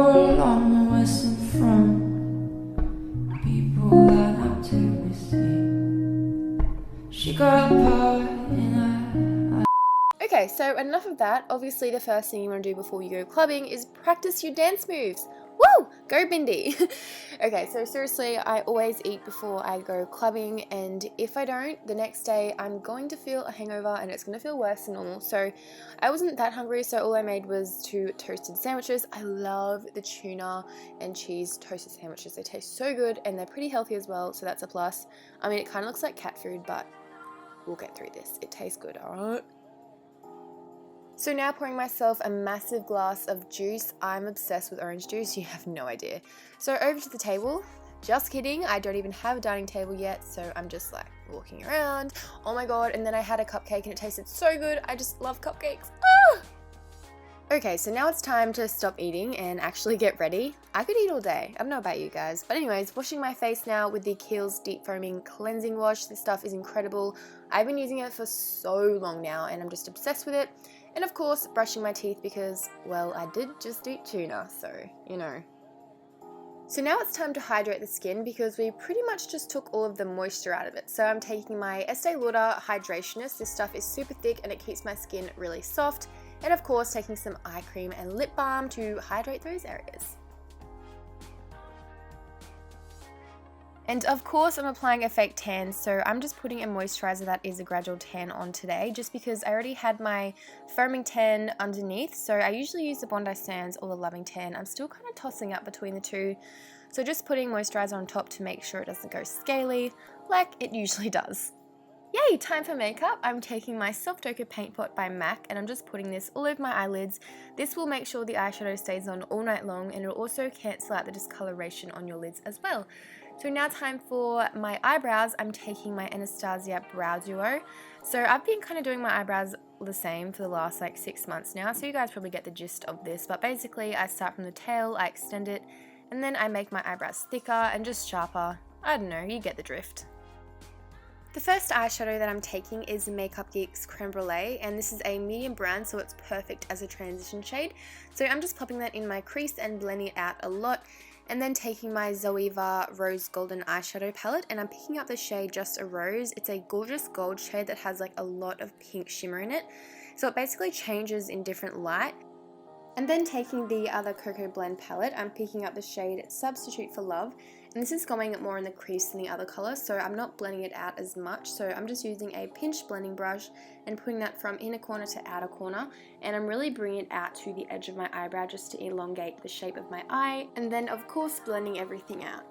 world on the western front. People line up to receive. She got a part in her. Okay, so enough of that. Obviously, the first thing you want to do before you go clubbing is practice your dance moves. Woo! Go Bindi! Okay, so seriously, I always eat before I go clubbing, and if I don't, the next day I'm going to feel a hangover and it's going to feel worse than normal. So I wasn't that hungry, so all I made was 2 toasted sandwiches. I love the tuna and cheese toasted sandwiches. They taste so good and they're pretty healthy as well, so that's a plus. I mean, it kind of looks like cat food, but we'll get through this. It tastes good, alright? So now pouring myself a massive glass of juice. I'm obsessed with orange juice, you have no idea. So over to the table. Just kidding, I don't even have a dining table yet, so I'm just like walking around. Oh my god, and then I had a cupcake and it tasted so good. I just love cupcakes. Ah! Okay, so now it's time to stop eating and actually get ready. I could eat all day, I don't know about you guys. But anyways, washing my face now with the Kiehl's Deep Foaming Cleansing Wash. This stuff is incredible. I've been using it for so long now and I'm just obsessed with it. And of course, brushing my teeth because, well, I did just eat tuna, so, you know. So now it's time to hydrate the skin because we pretty much just took all of the moisture out of it. So I'm taking my Estee Lauder Hydrationist. This stuff is super thick and it keeps my skin really soft. And of course, taking some eye cream and lip balm to hydrate those areas. And of course I'm applying a fake tan, so I'm just putting a moisturizer that is a gradual tan on today just because I already had my foaming tan underneath. So I usually use the Bondi Sands or the Loving Tan. I'm still kind of tossing up between the two. So just putting moisturizer on top to make sure it doesn't go scaly like it usually does. Yay, time for makeup. I'm taking my Soft Ochre Paint Pot by MAC and I'm just putting this all over my eyelids. This will make sure the eyeshadow stays on all night long and it'll also cancel out the discoloration on your lids as well. So now time for my eyebrows. I'm taking my Anastasia Brow Duo. So I've been kind of doing my eyebrows the same for the last like 6 months now, so you guys probably get the gist of this. But basically I start from the tail, I extend it, and then I make my eyebrows thicker and just sharper. I don't know, you get the drift. The first eyeshadow that I'm taking is Makeup Geek's Creme Brulee, and this is a medium brown, so it's perfect as a transition shade. So I'm just popping that in my crease and blending it out a lot. And then taking my Zoeva Rose Golden Eyeshadow Palette, and I'm picking up the shade Just a Rose. It's a gorgeous gold shade that has like a lot of pink shimmer in it. So it basically changes in different light. And then taking the other Cocoa Blend palette, I'm picking up the shade Substitute for Love. And this is going more in the crease than the other colour, so I'm not blending it out as much. So I'm just using a pinch blending brush and putting that from inner corner to outer corner. And I'm really bringing it out to the edge of my eyebrow just to elongate the shape of my eye. And then of course blending everything out.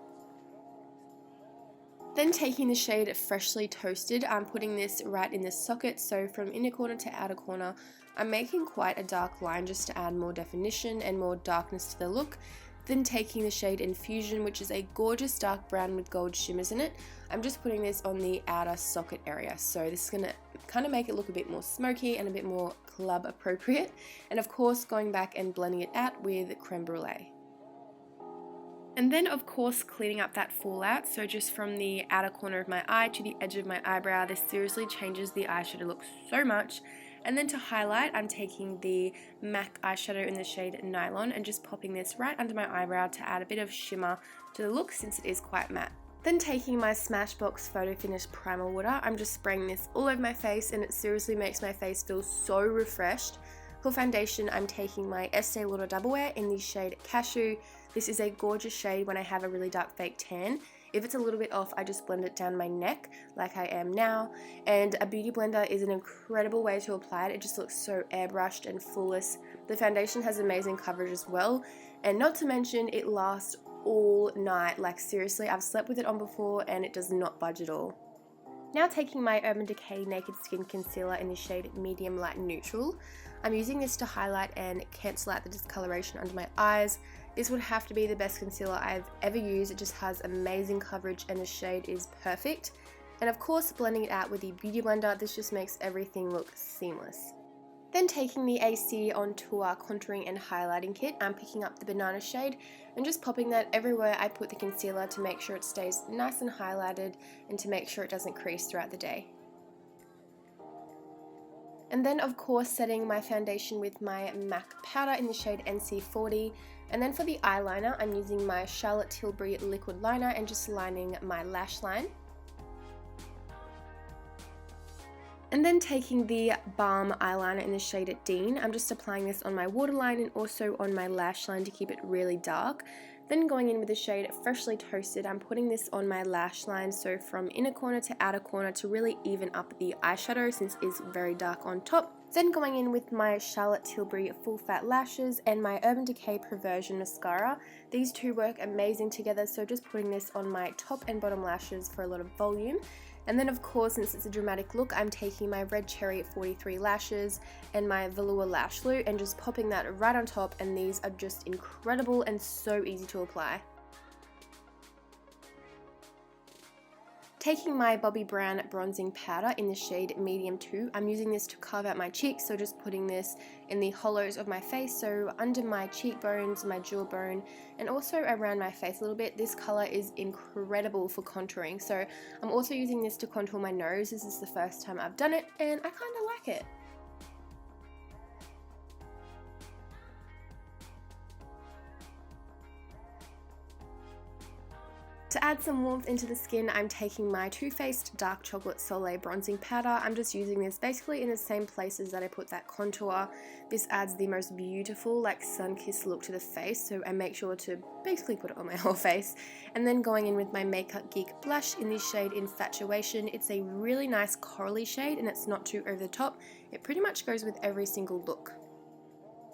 Then taking the shade Freshly Toasted, I'm putting this right in the socket. So from inner corner to outer corner, I'm making quite a dark line just to add more definition and more darkness to the look. Then taking the shade Infusion, which is a gorgeous dark brown with gold shimmers in it, I'm just putting this on the outer socket area. So this is going to kind of make it look a bit more smoky and a bit more club appropriate. And of course going back and blending it out with Creme Brulee. And then of course cleaning up that fallout, so just from the outer corner of my eye to the edge of my eyebrow, this seriously changes the eyeshadow look so much. And then to highlight, I'm taking the MAC eyeshadow in the shade Nylon and just popping this right under my eyebrow to add a bit of shimmer to the look since it is quite matte. Then taking my Smashbox Photo Finish Primer Water, I'm just spraying this all over my face and it seriously makes my face feel so refreshed. For foundation, I'm taking my Estee Lauder Double Wear in the shade Cashew. This is a gorgeous shade when I have a really dark fake tan. If it's a little bit off, I just blend it down my neck like I am now. And a beauty blender is an incredible way to apply it. It just looks so airbrushed and flawless. The foundation has amazing coverage as well. And not to mention, it lasts all night. Like seriously, I've slept with it on before and it does not budge at all. Now taking my Urban Decay Naked Skin Concealer in the shade Medium Light Neutral. I'm using this to highlight and cancel out the discoloration under my eyes. This would have to be the best concealer I've ever used. It just has amazing coverage and the shade is perfect. And of course blending it out with the Beauty Blender, this just makes everything look seamless. Then taking the AC On Tour Contouring and Highlighting Kit, I'm picking up the Banana shade and just popping that everywhere I put the concealer to make sure it stays nice and highlighted and to make sure it doesn't crease throughout the day. And then of course setting my foundation with my MAC powder in the shade NC40. And then for the eyeliner, I'm using my Charlotte Tilbury liquid liner and just lining my lash line. And then taking the Balm eyeliner in the shade Dean, I'm just applying this on my waterline and also on my lash line to keep it really dark. Then going in with the shade Freshly Toasted, I'm putting this on my lash line, so from inner corner to outer corner to really even up the eyeshadow since it's very dark on top. Then going in with my Charlotte Tilbury Full Fat Lashes and my Urban Decay Perversion Mascara. These two work amazing together, so just putting this on my top and bottom lashes for a lot of volume. And then of course, since it's a dramatic look, I'm taking my Red Cherry 43 lashes and my Velour Lash Glue and just popping that right on top, and these are just incredible and so easy to apply. Taking my Bobbi Brown bronzing powder in the shade Medium 2, I'm using this to carve out my cheeks, so just putting this in the hollows of my face, so under my cheekbones, my jawbone, and also around my face a little bit. This colour is incredible for contouring, so I'm also using this to contour my nose. This is the first time I've done it, and I kind of like it. To add some warmth into the skin, I'm taking my Too Faced Dark Chocolate Soleil Bronzing Powder. I'm just using this basically in the same places that I put that contour. This adds the most beautiful, like, sun-kissed look to the face, so I make sure to basically put it on my whole face. And then going in with my Makeup Geek blush in the shade Infatuation. It's a really nice corally shade and it's not too over the top. It pretty much goes with every single look.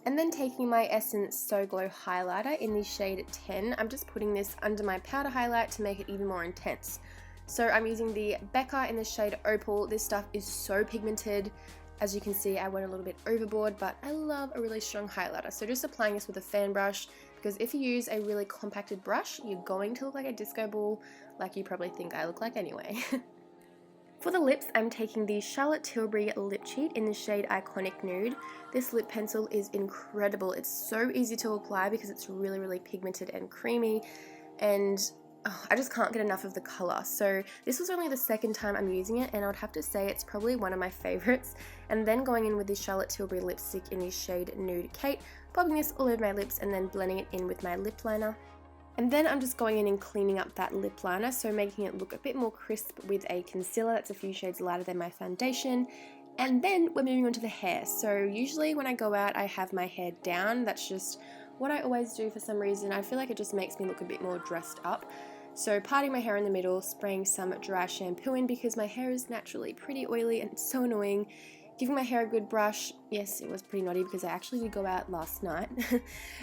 And then taking my Essence So Glow highlighter in the shade 10, I'm just putting this under my powder highlight to make it even more intense. So I'm using the Becca in the shade Opal. This stuff is so pigmented. As you can see, I went a little bit overboard, but I love a really strong highlighter. So just applying this with a fan brush, because if you use a really compacted brush, you're going to look like a disco ball, like you probably think I look like anyway. For the lips, I'm taking the Charlotte Tilbury Lip Cheat in the shade Iconic Nude. This lip pencil is incredible. It's so easy to apply because it's really, really pigmented and creamy, and I just can't get enough of the colour. So this was only the second time I'm using it, and I would have to say it's probably one of my favourites. And then going in with the Charlotte Tilbury lipstick in the shade Nude Kate, popping this all over my lips and then blending it in with my lip liner. And then I'm just going in and cleaning up that lip liner, so making it look a bit more crisp with a concealer that's a few shades lighter than my foundation. And then we're moving on to the hair. So usually when I go out, I have my hair down. That's just what I always do for some reason. I feel like it just makes me look a bit more dressed up. So parting my hair in the middle, spraying some dry shampoo in because my hair is naturally pretty oily and it's so annoying. Giving my hair a good brush. Yes, it was pretty naughty because I actually did go out last night.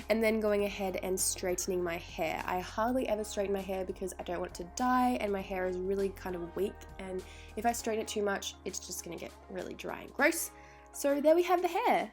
And then going ahead and straightening my hair. I hardly ever straighten my hair because I don't want it to dye, and my hair is really kind of weak, and if I straighten it too much, it's just going to get really dry and gross. So there we have the hair.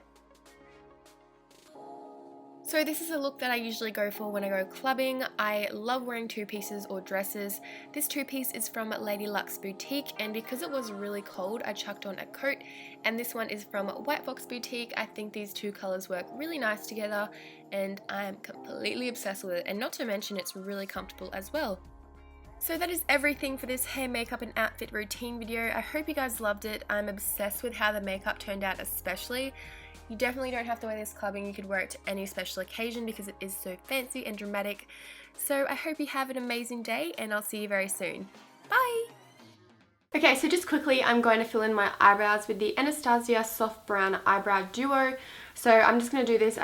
So this is a look that I usually go for when I go clubbing. I love wearing two-pieces or dresses. This two-piece is from Lady Luxe Boutique, and because it was really cold, I chucked on a coat. And this one is from White Fox Boutique. I think these two colours work really nice together, and I am completely obsessed with it. And not to mention, it's really comfortable as well. So that is everything for this hair, makeup and outfit routine video. I hope you guys loved it. I'm obsessed with how the makeup turned out especially. You definitely don't have to wear this clubbing. You could wear it to any special occasion because it is so fancy and dramatic. So I hope you have an amazing day, and I'll see you very soon. Bye! Okay, so just quickly, I'm going to fill in my eyebrows with the Anastasia Soft Brown Eyebrow Duo. So I'm just going to do this